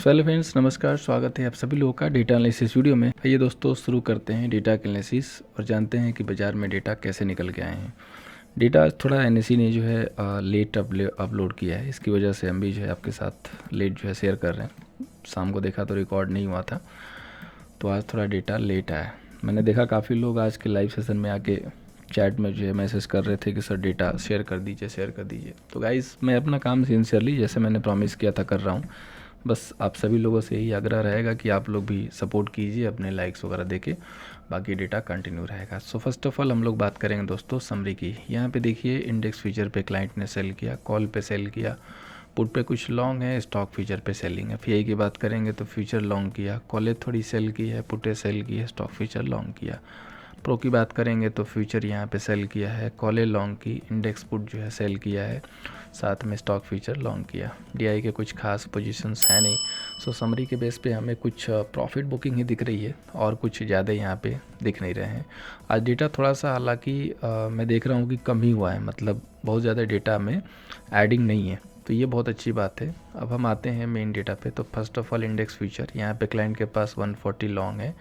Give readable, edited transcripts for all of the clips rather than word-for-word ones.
Hello friends, नमस्कार। स्वागत है आप सभी लोगों का डेटा एनालिसिस वीडियो में। आइए दोस्तों शुरू करते हैं डेटा एनालिसिस और जानते हैं कि बाज़ार में डेटा कैसे निकल के आए हैं। डेटा थोड़ा एनएससी ने जो है लेट अपलोड किया है, इसकी वजह से हम भी जो है आपके साथ लेट जो है शेयर कर रहे हैं। शाम को देखा तो रिकॉर्ड नहीं हुआ था, तो आज थोड़ा डेटा लेट आया। मैंने देखा काफ़ी लोग आज के लाइव सेशन में आके चैट में जो है मैसेज कर रहे थे कि सर डेटा शेयर कर दीजिए। तो गाइस, मैं अपना काम सिंसियरली जैसे मैंने प्रॉमिस किया था कर रहा हूँ। बस आप सभी लोगों से यही आग्रह रहेगा कि आप लोग भी सपोर्ट कीजिए अपने लाइक्स वगैरह देके, बाकी डेटा कंटिन्यू रहेगा। सो फर्स्ट ऑफ ऑल हम लोग बात करेंगे दोस्तों समरी की। यहाँ पे देखिए इंडेक्स फीचर पे क्लाइंट ने सेल किया, कॉल पे सेल किया, पुट पे कुछ लॉन्ग है, स्टॉक फीचर पे सेलिंग है। एफआई की बात करेंगे तो फ्यूचर लॉन्ग किया, कॉलेज थोड़ी सेल की है, पुटे सेल की है, स्टॉक फीचर लॉन्ग किया। प्रो की बात करेंगे तो फ्यूचर यहाँ पे सेल किया है, कॉलेज लॉन्ग की, इंडेक्स पुट जो है सेल किया है, साथ में स्टॉक फीचर लॉन्ग किया। डीआई के कुछ खास पोजीशंस है नहीं। सो समरी के बेस पे हमें कुछ प्रॉफिट बुकिंग ही दिख रही है और कुछ ज़्यादा यहाँ पे दिख नहीं रहे हैं। आज डेटा थोड़ा सा हालांकि मैं देख रहा हूँ कि कम ही हुआ है, मतलब बहुत ज़्यादा डेटा में एडिंग नहीं है, तो ये बहुत अच्छी बात है। अब हम आते हैं मेन डेटा पे। तो first of all index future, यहाँ पे क्लाइंट के पास 140 लॉन्ग है,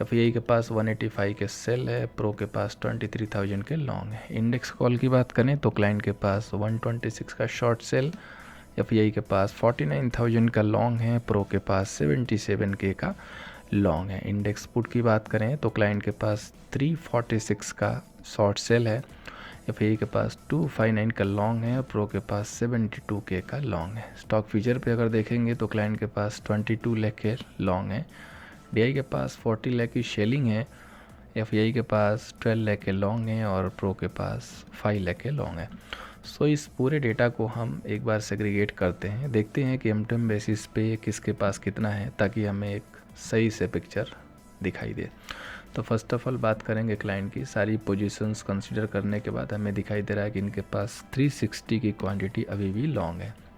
एफआई के पास 185 के सेल है, प्रो के पास 23,000 के लॉन्ग है। इंडेक्स कॉल की बात करें तो क्लाइंट के पास 126 का शॉर्ट सेल, एफआई के पास 49,000 का लॉन्ग है, प्रो के पास 77 के का लॉन्ग है। इंडेक्स पुट की बात करें तो क्लाइंट के पास 346 का शॉर्ट सेल है, एफआई के पास 259 का लॉन्ग है, प्रो के पास 72 के का लॉन्ग है। स्टॉक फ्यूचर पे अगर देखेंगे तो क्लाइंट के पास 22 लाख के लॉन्ग है, डीआई के पास 40 लाख की शेलिंग है, एफआई के पास 12 लाख के लॉन्ग है और प्रो के पास 5 लाख के लॉन्ग है। सो इस पूरे डेटा को हम एक बार सेग्रीगेट करते हैं, देखते हैं कि एमटम बेसिस पे किसके पास कितना है, ताकि हमें एक सही से पिक्चर दिखाई दे। तो फर्स्ट ऑफ ऑल बात करेंगे क्लाइंट की। सारी पोजीशंस कंसीडर करने के बाद हमें दिखाई दे रहा है कि इनके पास 360 की क्वांटिटी अभी भी लॉन्ग है।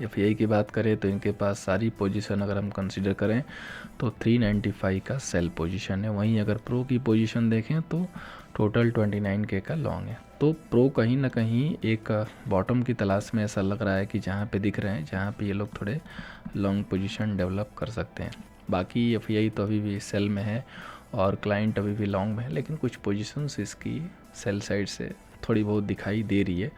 एफआई की बात करें तो इनके पास सारी पोजीशन अगर हम कंसीडर करें तो 395 का सेल पोजीशन है। वहीं अगर प्रो की पोजीशन देखें तो टोटल 29 के का लॉन्ग है। तो प्रो कहीं ना कहीं एक बॉटम की तलाश में ऐसा लग रहा है कि जहाँ पे दिख रहे हैं, जहाँ पे ये लोग थोड़े लॉन्ग पोजीशन डेवलप कर सकते हैं। बाकी एफआई तो अभी भी सेल में है और क्लाइंट अभी भी लॉन्ग में है, लेकिन कुछ पोजीशंस इसकी सेल साइड से थोड़ी बहुत दिखाई दे रही है।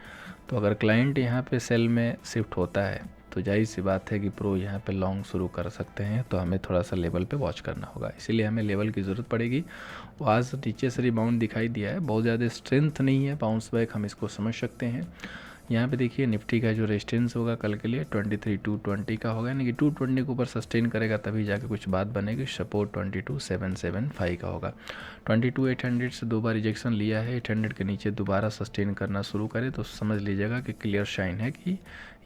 तो अगर क्लाइंट यहाँ पे सेल में शिफ्ट होता है तो जाहिर सी बात है कि प्रो यहाँ पे लॉन्ग शुरू कर सकते हैं, तो हमें थोड़ा सा लेवल पे वॉच करना होगा, इसीलिए हमें लेवल की ज़रूरत पड़ेगी। आज नीचे से रिबाउंड दिखाई दिया है, बहुत ज़्यादा स्ट्रेंथ नहीं है, बाउंस बैक हम इसको समझ सकते हैं। यहाँ पे देखिए निफ्टी का जो रेजिस्टेंस होगा कल के लिए 23,220 का होगा, यानी कि 220 के ऊपर सस्टेन करेगा तभी जाके कुछ बात बनेगी। सपोर्ट 22,775 का होगा। 22,800 से दो बार रिजेक्शन लिया है, 800 के नीचे दोबारा सस्टेन करना शुरू करे तो समझ लीजिएगा कि क्लियर शाइन है कि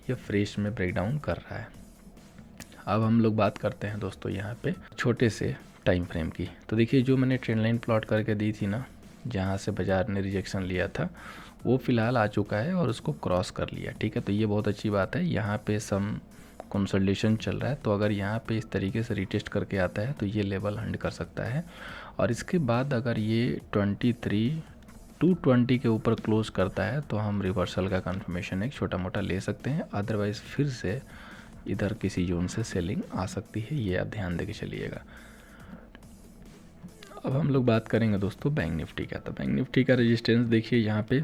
ये फ्रेश में ब्रेकडाउन कर रहा है। अब हम लोग बात करते हैं दोस्तों यहाँ पे छोटे से टाइम फ्रेम की। तो देखिए जो मैंने ट्रेंड लाइन प्लॉट करके दी थी ना, जहाँ से बाज़ार ने रिजेक्शन लिया था, वो फ़िलहाल आ चुका है और उसको क्रॉस कर लिया। ठीक है, तो ये बहुत अच्छी बात है। यहाँ पे सम कंसोलिडेशन चल रहा है, तो अगर यहाँ पे इस तरीके से रिटेस्ट करके आता है तो ये लेवल हंड कर सकता है। और इसके बाद अगर ये 23,220 के ऊपर क्लोज करता है तो हम रिवर्सल का कंफर्मेशन एक छोटा मोटा ले सकते हैं, अदरवाइज़ फिर से इधर किसी जोन से सेलिंग आ सकती है, ये आप ध्यान देके चलिएगा। अब हम लोग बात करेंगे दोस्तों बैंक निफ्टी का। तो बैंक निफ्टी का रेजिस्टेंस देखिए यहाँ पे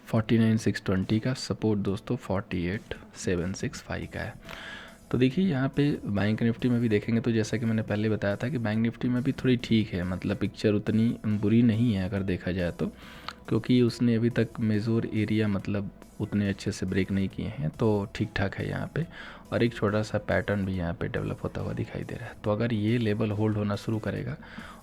49,620 का, सपोर्ट दोस्तों 48,765 का है। तो देखिए यहाँ पे बैंक निफ्टी में भी देखेंगे तो जैसा कि मैंने पहले बताया था कि बैंक निफ्टी में भी थोड़ी ठीक है, मतलब पिक्चर उतनी बुरी नहीं है अगर देखा जाए तो, क्योंकि उसने अभी तक मेजर एरिया मतलब उतने अच्छे से ब्रेक नहीं किए हैं, तो ठीक ठाक है यहाँ पे। और एक छोटा सा पैटर्न भी यहाँ पे डेवलप होता हुआ दिखाई दे रहा है। तो अगर ये लेवल होल्ड होना शुरू करेगा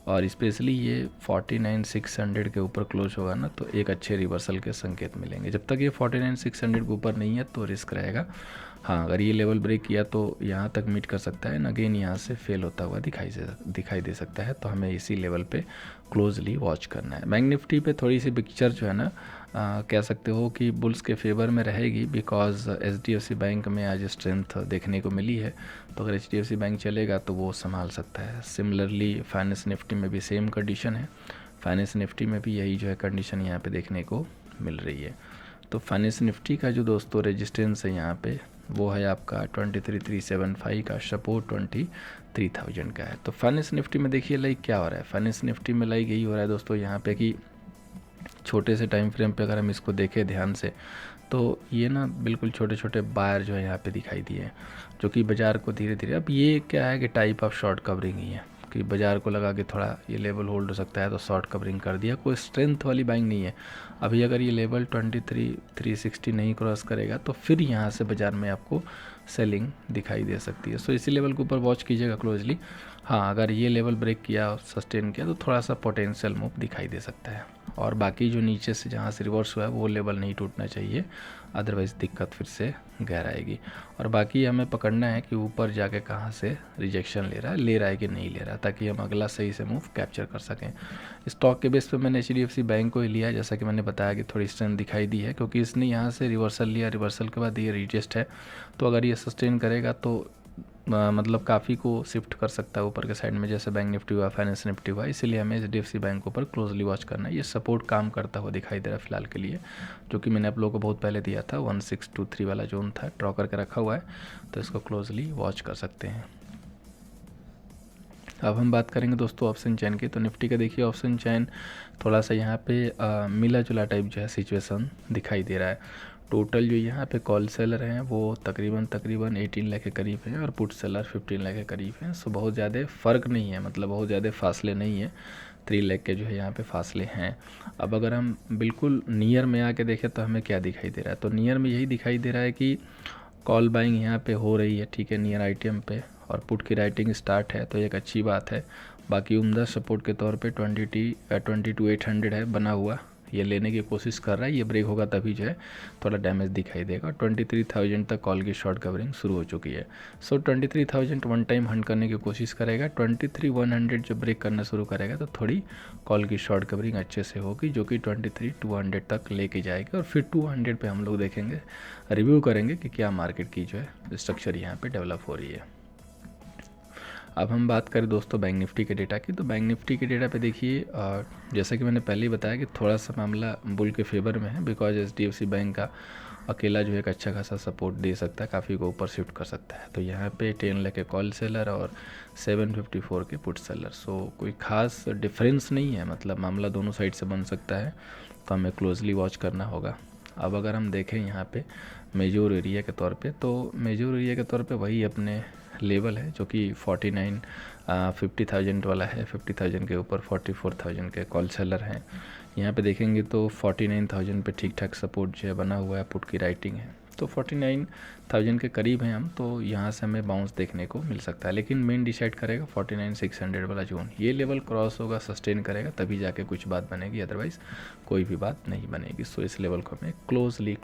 और स्पेशली ये 49,600 के ऊपर क्लोज होगा ना, तो एक अच्छे रिवर्सल के संकेत मिलेंगे। जब तक ये 49,600 के ऊपर नहीं है तो रिस्क रहेगा। हाँ, अगर ये लेवल ब्रेक किया तो यहाँ तक मीट कर सकता है, अगेन यहाँ से फेल होता हुआ दिखाई दे सकता है, तो हमें इसी लेवल पे क्लोजली वॉच करना है। बैंक निफ्टी पे थोड़ी सी पिक्चर जो है ना कह सकते हो कि बुल्स के फेवर में रहेगी, बिकॉज HDFC बैंक में आज स्ट्रेंथ देखने को मिली है, तो अगर HDFC बैंक चलेगा तो वो संभाल सकता है। सिमिलरली फाइनेंस निफ्टी में भी सेम कंडीशन है, फाइनेंस निफ्टी में भी यही जो है कंडीशन यहाँ पे देखने को मिल रही है। तो फाइनेंस निफ्टी का जो दोस्तों रेजिस्टेंस है यहाँ पे वो है आपका 23,375 का सपोर्ट 23,000 का है। तो फाइनेंस निफ्टी में देखिए लाइक क्या हो रहा है, फाइनेंस निफ्टी में लाइक यही हो रहा है दोस्तों यहाँ पे कि छोटे से टाइम फ्रेम पे अगर हम इसको देखें ध्यान से तो ये ना बिल्कुल छोटे छोटे बायर जो है यहाँ पे दिखाई दिए हैं, जो कि बाज़ार को धीरे धीरे, अब ये क्या है कि टाइप ऑफ शॉर्ट कवरिंग ही है कि बाज़ार को लगा कि थोड़ा ये लेवल होल्ड हो सकता है तो शॉर्ट कवरिंग कर दिया, कोई स्ट्रेंथ वाली बाइंग नहीं है। अभी अगर ये लेवल 23,360 नहीं क्रॉस करेगा तो फिर यहाँ से बाज़ार में आपको सेलिंग दिखाई दे सकती है। सो इसी लेवल के ऊपर वॉच कीजिएगा क्लोजली। हाँ, अगर ये लेवल ब्रेक किया, सस्टेन किया तो थोड़ा सा पोटेंशियल मूव दिखाई दे सकता है, और बाकी जो नीचे से जहाँ से रिवर्स हुआ है वो लेवल नहीं टूटना चाहिए, अदरवाइज़ दिक्कत फिर से गहर आएगी। और बाकी हमें पकड़ना है कि ऊपर जाके कहाँ से रिजेक्शन ले रहा है कि नहीं ले रहा, ताकि हम अगला सही से मूव कैप्चर कर सकें। स्टॉक के बेस पे मैंने HDFC बैंक को ही लिया है, जैसा कि मैंने बताया कि थोड़ी स्ट्रेंथ दिखाई दी है क्योंकि इसने यहाँ से रिवर्सल लिया, रिवर्सल के बाद ये रीटेस्ट है, तो अगर ये सस्टेन करेगा तो मतलब काफ़ी को शिफ्ट कर सकता है ऊपर के साइड में, जैसे बैंक निफ्टी हुआ, फाइनेंस निफ्टी हुआ। इसीलिए हमें HDFC बैंक के ऊपर क्लोजली वॉच करना है। ये सपोर्ट काम करता हुआ दिखाई दे रहा है फिलहाल के लिए, जो कि मैंने आप लोगों को बहुत पहले दिया था, 1623 वाला जोन था, ड्रॉ करके रखा हुआ है, तो इसको क्लोजली वॉच कर सकते हैं। अब हम बात करेंगे दोस्तों ऑप्शन चैन की। तो निफ्टी का देखिए ऑप्शन चैन थोड़ा सा यहाँ पे मिला जुला टाइप जो है सिचुएशन दिखाई दे रहा है। टोटल जो यहाँ पे कॉल सेलर हैं वो तकरीबन 18 लाख के करीब हैं और पुट सेलर 15 लाख के करीब हैं। सो बहुत ज़्यादा फ़र्क नहीं है, मतलब बहुत ज़्यादा फासले नहीं है, 3 लाख के जो है यहाँ पे फासले हैं। अब अगर हम बिल्कुल नियर में आके देखें तो हमें क्या दिखाई दे रहा है, तो नियर में यही दिखाई दे रहा है कि कॉल बाइंग यहाँ पे हो रही है, ठीक है, नियर आईटीएम पे, और पुट की राइटिंग स्टार्ट है, तो एक अच्छी बात है। बाकी उम्दा सपोर्ट के तौर पे 22,800 है बना हुआ, ये लेने की कोशिश कर रहा है, ये ब्रेक होगा तभी जो है थोड़ा डैमेज दिखाई देगा। 23,000 तक कॉल की शॉर्ट कवरिंग शुरू हो चुकी है। सो 23,000 वन टाइम हंट करने की कोशिश करेगा, 23,100 जो ब्रेक करना शुरू करेगा तो थोड़ी कॉल की शॉर्ट कवरिंग अच्छे से होगी, जो कि 23,200 तक लेके जाएगी, और फिर 200 पे हम लोग देखेंगे, रिव्यू करेंगे कि क्या मार्केट की जो है स्ट्रक्चर यहाँ पे डेवलप हो रही है। अब हम बात करें दोस्तों बैंक निफ्टी के डेटा की। तो बैंक निफ्टी के डेटा पे देखिए जैसा कि मैंने पहले ही बताया कि थोड़ा सा मामला बुल के फेवर में है, बिकॉज HDFC बैंक का अकेला जो है एक अच्छा खासा सपोर्ट दे सकता है, काफ़ी को ऊपर शिफ्ट कर सकता है। तो यहाँ पे 10 लाख के कॉल सेलर और 754 के पुट सेलर, सो कोई ख़ास डिफरेंस नहीं है, मतलब मामला दोनों साइड से बन सकता है, तो हमें क्लोजली वॉच करना होगा। अब अगर हम देखें यहाँ पे मेजर एरिया के तौर पे, तो मेजर एरिया के तौर पे वही अपने लेवल है जो कि 50,000 वाला है। 50,000 के ऊपर 44,000 के कॉल सेलर हैं। यहाँ पे देखेंगे तो 49,000 पे ठीक ठाक सपोर्ट जो है बना हुआ है, पुट की राइटिंग है, तो 49,000 के करीब हैं हम, तो यहाँ से हमें बाउंस देखने को मिल सकता है। लेकिन मेन डिसाइड करेगा 49,600 वाला जोन, ये लेवल क्रॉस होगा, सस्टेन करेगा, तभी जाके कुछ बात बनेगी, अदरवाइज़ कोई भी बात नहीं बनेगी। सो इस लेवल को हमें क्लोजली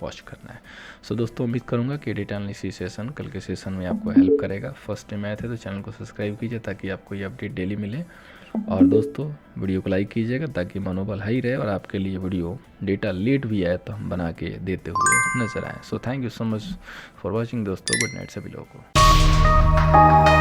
वॉच करना है। सो दोस्तों उम्मीद करूँगा कि डेटा एनालिसिस सेशन कल के सेशन में आपको हेल्प करेगा। फर्स्ट टाइम आए थे तो चैनल को सब्सक्राइब कीजिए ताकि आपको ये अपडेट डेली मिले, और दोस्तों वीडियो को लाइक कीजिएगा ताकि मनोबल हाई रहे और आपके लिए वीडियो डेटा लेट भी आए तो हम बना के देते हुए नजर आए। So thank you so much for watching दोस्तों, गुड नाइट सभी लोगों को।